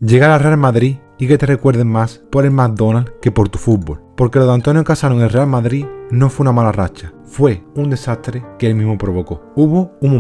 Llegar al Real Madrid y que te recuerden más por el McDonald's que por tu fútbol. Porque lo de Antonio Cassano en el Real Madrid no fue una mala racha, fue un desastre que él mismo provocó. Hubo un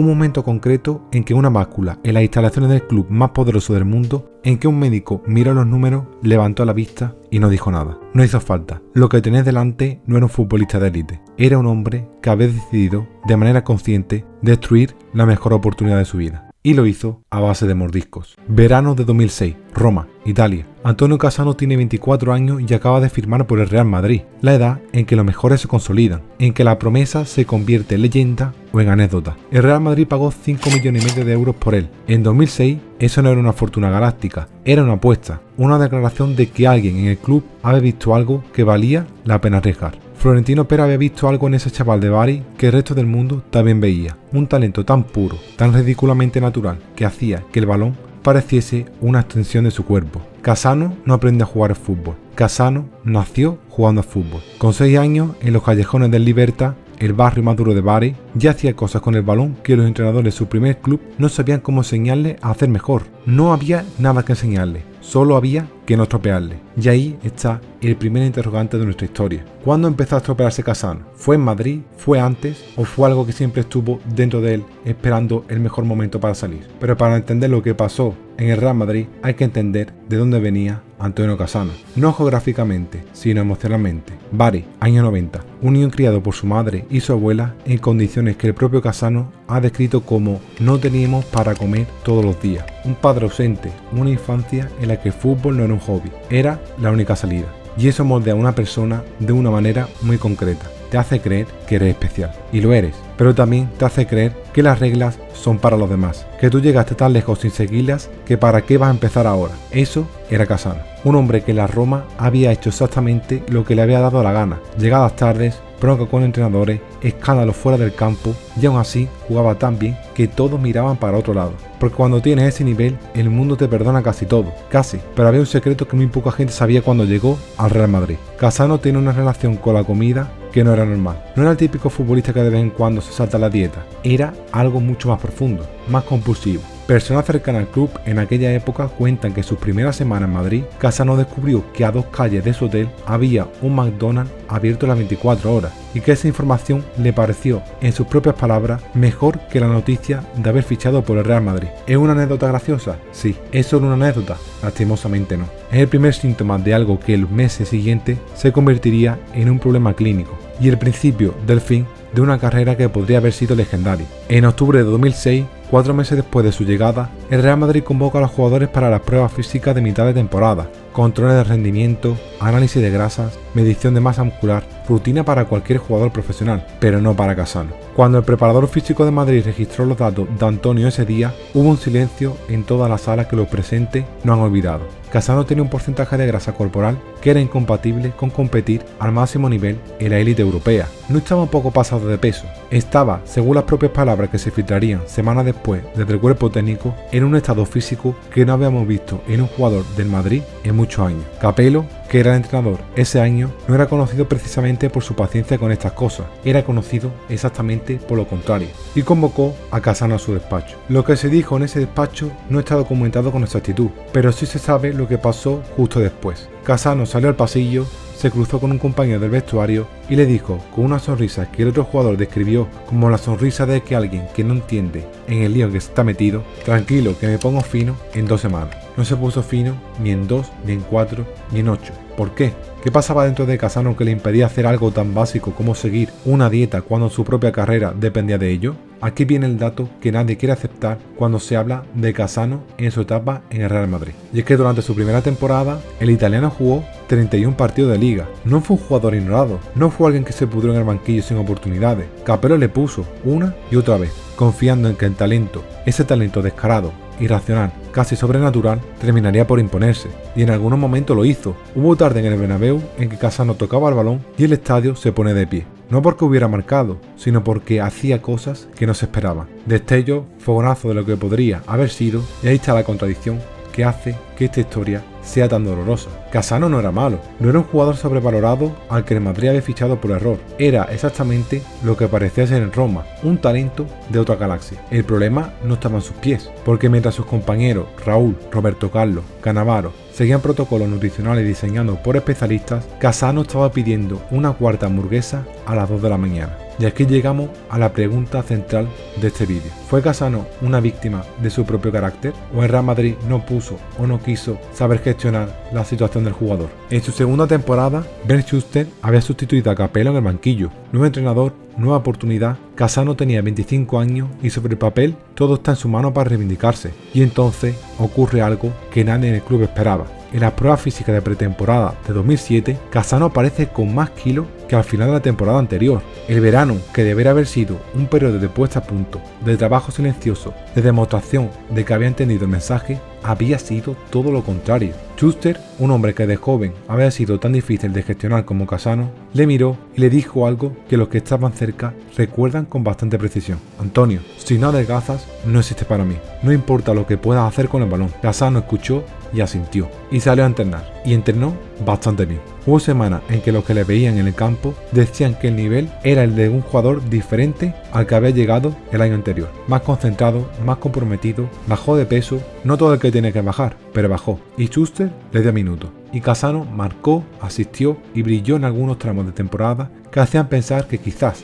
momento concreto en que una báscula en las instalaciones del club más poderoso del mundo, en que un médico miró los números, levantó la vista y no dijo nada. No hizo falta. Lo que tenés delante no era un futbolista de élite, era un hombre que había decidido, de manera consciente, destruir la mejor oportunidad de su vida. Y lo hizo a base de mordiscos. Verano de 2006, Roma, Italia. Antonio Cassano tiene 24 años y acaba de firmar por el Real Madrid, la edad en que los mejores se consolidan, en que la promesa se convierte en leyenda o en anécdota. El Real Madrid pagó 5,5 millones de euros por él. En 2006, eso no era una fortuna galáctica, era una apuesta, una declaración de que alguien en el club había visto algo que valía la pena arriesgar. Florentino Pérez había visto algo en ese chaval de Bari que el resto del mundo también veía. Un talento tan puro, tan ridículamente natural, que hacía que el balón pareciese una extensión de su cuerpo. Cassano no aprendió a jugar al fútbol. Cassano nació jugando al fútbol. Con 6 años, en los callejones del Libertad, el barrio más duro de Bari, ya hacía cosas con el balón que los entrenadores de su primer club no sabían cómo enseñarle a hacer mejor. No había nada que enseñarle, solo había que no estropearle. Y ahí está el primer interrogante de nuestra historia. ¿Cuándo empezó a estropearse Cassano? ¿Fue en Madrid? ¿Fue antes? ¿O fue algo que siempre estuvo dentro de él, esperando el mejor momento para salir? Pero para entender lo que pasó en el Real Madrid hay que entender de dónde venía Antonio Cassano. No geográficamente, sino emocionalmente. Bari, año 90. Un niño criado por su madre y su abuela en condiciones que el propio Cassano ha descrito como no teníamos para comer todos los días. Un padre ausente, una infancia en la que el fútbol no era un hobby, era la única salida. Y eso moldea a una persona de una manera muy concreta. Te hace creer que eres especial, y lo eres, pero también te hace creer que las reglas son para los demás, que tú llegaste tan lejos sin seguirlas que para qué vas a empezar ahora. Eso era Cassano, un hombre que en la Roma había hecho exactamente lo que le había dado la gana, llegadas tardes, bronca con entrenadores, escándalos fuera del campo, y aún así jugaba tan bien que todos miraban para otro lado. Porque cuando tienes ese nivel, el mundo te perdona casi todo, casi, pero había un secreto que muy poca gente sabía cuando llegó al Real Madrid. Cassano tiene una relación con la comida que no era normal. No era el típico futbolista que de vez en cuando se salta la dieta, era algo mucho más profundo, más compulsivo. Personas cercanas al club en aquella época cuentan que sus primeras semanas en Madrid, Cassano descubrió que a 2 calles de su hotel había un McDonald's abierto las 24 horas y que esa información le pareció, en sus propias palabras, mejor que la noticia de haber fichado por el Real Madrid. ¿Es una anécdota graciosa? Sí. ¿Es solo una anécdota? Lastimosamente no. Es el primer síntoma de algo que los meses siguientes se convertiría en un problema clínico y el principio del fin de una carrera que podría haber sido legendaria. En octubre de 2006, 4 meses después de su llegada, el Real Madrid convoca a los jugadores para las pruebas físicas de mitad de temporada, controles de rendimiento, análisis de grasas, medición de masa muscular, rutina para cualquier jugador profesional, pero no para Cassano. Cuando el preparador físico de Madrid registró los datos de Antonio ese día, hubo un silencio en toda la sala que los presentes no han olvidado. Cassano tenía un porcentaje de grasa corporal que era incompatible con competir al máximo nivel en la élite europea. No estaba un poco pasado de peso, estaba, según las propias palabras que se filtrarían semanas después desde el cuerpo técnico, en un estado físico que no habíamos visto en un jugador del Madrid en muchos años. Capello, que era el entrenador ese año, no era conocido precisamente por su paciencia con estas cosas, era conocido exactamente por lo contrario, y convocó a Cassano a su despacho. Lo que se dijo en ese despacho no está documentado con exactitud, pero sí se sabe lo que pasó justo después. Cassano salió al pasillo, se cruzó con un compañero del vestuario y le dijo con una sonrisa que el otro jugador describió como la sonrisa de que alguien que no entiende en el lío que se está metido: tranquilo, que me pongo fino en 2 semanas. No se puso fino ni en 2, ni en 4, ni en 8. ¿Por qué? ¿Qué pasaba dentro de Cassano que le impedía hacer algo tan básico como seguir una dieta cuando su propia carrera dependía de ello? Aquí viene el dato que nadie quiere aceptar cuando se habla de Cassano en su etapa en el Real Madrid. Y es que durante su primera temporada, el italiano jugó 31 partidos de liga. No fue un jugador ignorado, no fue alguien que se pudrió en el banquillo sin oportunidades. Capello le puso una y otra vez, confiando en que el talento, ese talento descarado, irracional, casi sobrenatural, terminaría por imponerse, y en algunos momentos lo hizo. Hubo tarde en el Bernabéu en que Cassano tocaba el balón y el estadio se pone de pie. No porque hubiera marcado, sino porque hacía cosas que no se esperaban. Destello, fogonazo de lo que podría haber sido, y ahí está la contradicción que hace que esta historia sea tan dolorosa. Cassano no era malo, no era un jugador sobrevalorado al que el Madrid había fichado por error. Era exactamente lo que parecía ser en Roma, un talento de otra galaxia. El problema no estaba en sus pies, porque mientras sus compañeros Raúl, Roberto Carlos, Cannavaro seguían protocolos nutricionales diseñados por especialistas, Cassano estaba pidiendo una cuarta hamburguesa a las 2 de la mañana. Y aquí llegamos a la pregunta central de este vídeo. ¿Fue Cassano una víctima de su propio carácter? ¿O el Real Madrid no puso o no quiso saber gestionar la situación del jugador? En su segunda temporada, Bernd Schuster había sustituido a Capello en el banquillo. Nuevo entrenador, nueva oportunidad. Cassano tenía 25 años y sobre el papel todo está en su mano para reivindicarse. Y entonces ocurre algo que nadie en el club esperaba. En las pruebas físicas de pretemporada de 2007, Cassano aparece con más kilos que al final de la temporada anterior. El verano, que debería haber sido un periodo de puesta a punto, de trabajo silencioso, de demostración de que había entendido el mensaje, había sido todo lo contrario. Schuster, un hombre que de joven había sido tan difícil de gestionar como Cassano, le miró y le dijo algo que los que estaban cerca recuerdan con bastante precisión. Antonio, si no adelgazas, no existe para mí. No importa lo que puedas hacer con el balón. Cassano escuchó y asintió, y salió a entrenar, y entrenó bastante bien. Hubo semanas en que los que le veían en el campo decían que el nivel era el de un jugador diferente al que había llegado el año anterior. Más concentrado, más comprometido, bajó de peso, no todo el que tiene que bajar, pero bajó, y Schuster le dio minutos. Y Cassano marcó, asistió y brilló en algunos tramos de temporada que hacían pensar que quizás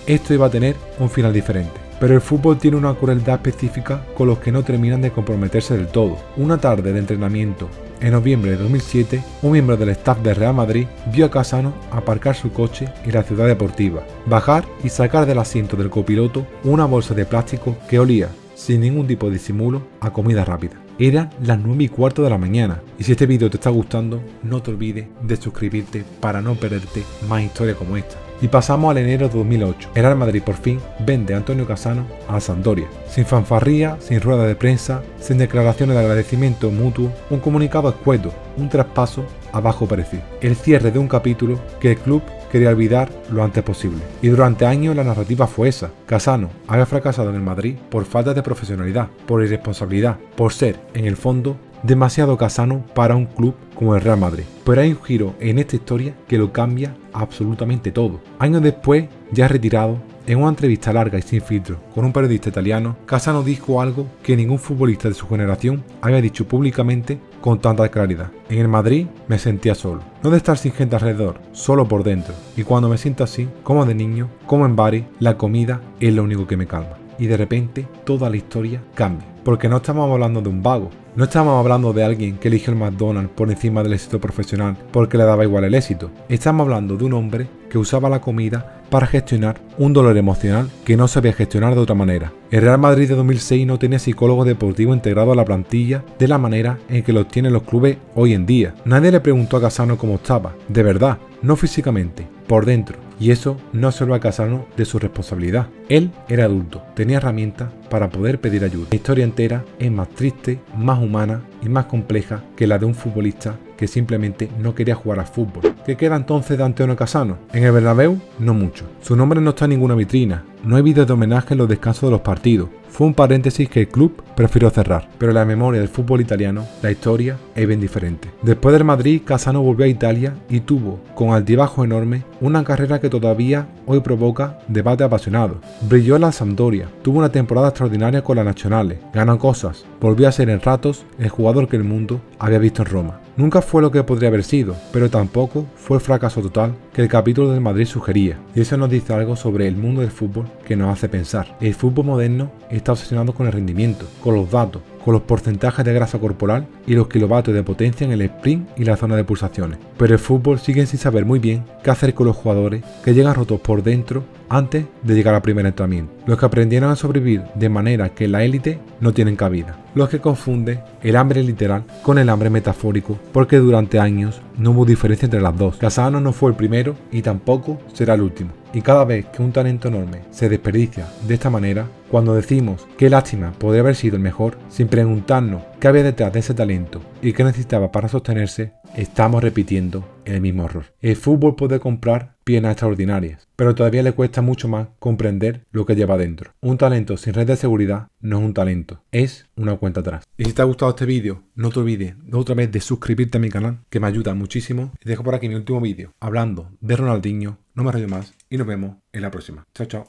esto iba a tener un final diferente. Pero el fútbol tiene una crueldad específica con los que no terminan de comprometerse del todo. Una tarde de entrenamiento en noviembre de 2007, un miembro del staff de Real Madrid vio a Cassano aparcar su coche en la ciudad deportiva, bajar y sacar del asiento del copiloto una bolsa de plástico que olía, sin ningún tipo de disimulo, a comida rápida. Eran las 9:15 de la mañana. Y si este vídeo te está gustando, no te olvides de suscribirte para no perderte más historias como esta. Y pasamos al enero de 2008. El Real Madrid por fin vende a Antonio Cassano a la Sampdoria. Sin fanfarría, sin rueda de prensa, sin declaraciones de agradecimiento mutuo, un comunicado escueto, un traspaso a bajo precio. El cierre de un capítulo que el club quería olvidar lo antes posible. Y durante años la narrativa fue esa. Cassano había fracasado en el Madrid por falta de profesionalidad, por irresponsabilidad, por ser, en el fondo, demasiado Cassano para un club como el Real Madrid. Pero hay un giro en esta historia que lo cambia absolutamente todo. Años después, ya retirado, en una entrevista larga y sin filtro con un periodista italiano, Cassano dijo algo que ningún futbolista de su generación había dicho públicamente con tanta claridad. En el Madrid me sentía solo. No de estar sin gente alrededor, solo por dentro. Y cuando me siento así, como de niño, como en bares, la comida es lo único que me calma. Y de repente toda la historia cambia. Porque no estamos hablando de un vago. No estamos hablando de alguien que eligió el McDonald's por encima del éxito profesional porque le daba igual el éxito. Estamos hablando de un hombre que usaba la comida para gestionar un dolor emocional que no sabía gestionar de otra manera. El Real Madrid de 2006 no tenía psicólogo deportivo integrado a la plantilla de la manera en que los tienen los clubes hoy en día. Nadie le preguntó a Cassano cómo estaba, de verdad, no físicamente, por dentro. Y eso no salva a Cassano de su responsabilidad. Él era adulto, tenía herramientas para poder pedir ayuda. La historia entera es más triste, más humana y más compleja que la de un futbolista que simplemente no quería jugar al fútbol. ¿Qué queda entonces de Antonio Cassano? En el Bernabéu, no mucho. Su nombre no está en ninguna vitrina. No hay vídeos de homenaje en los descansos de los partidos. Fue un paréntesis que el club prefirió cerrar, pero en la memoria del fútbol italiano, la historia es bien diferente. Después del Madrid, Cassano volvió a Italia y tuvo, con altibajos enormes, una carrera que todavía hoy provoca debate apasionado. Brilló en la Sampdoria, tuvo una temporada extraordinaria con la Nazionale, ganó cosas, volvió a ser en ratos el jugador que el mundo había visto en Roma. Nunca fue lo que podría haber sido, pero tampoco fue el fracaso total que el capítulo del Madrid sugería. Y eso nos dice algo sobre el mundo del fútbol que nos hace pensar. El fútbol moderno está obsesionado con el rendimiento, con los datos, con los porcentajes de grasa corporal y los kilovatios de potencia en el sprint y la zona de pulsaciones. Pero el fútbol sigue sin saber muy bien qué hacer con los jugadores que llegan rotos por dentro antes de llegar al primer entrenamiento. Los que aprendieron a sobrevivir de manera que en la élite no tienen cabida. Los que confunden el hambre literal con el hambre metafórico porque durante años no hubo diferencia entre las dos. Cassano no fue el primero y tampoco será el último. Y cada vez que un talento enorme se desperdicia de esta manera, Cuando decimos qué lástima podría haber sido el mejor, sin preguntarnos qué había detrás de ese talento y qué necesitaba para sostenerse, estamos repitiendo el mismo error. El fútbol puede comprar piernas extraordinarias, pero todavía le cuesta mucho más comprender lo que lleva dentro. Un talento sin red de seguridad no es un talento, es una cuenta atrás. Y si te ha gustado este vídeo, no te olvides otra vez de suscribirte a mi canal, que me ayuda muchísimo. Y dejo por aquí mi último vídeo hablando de Ronaldinho. No me rayo más y nos vemos en la próxima. Chao, chao.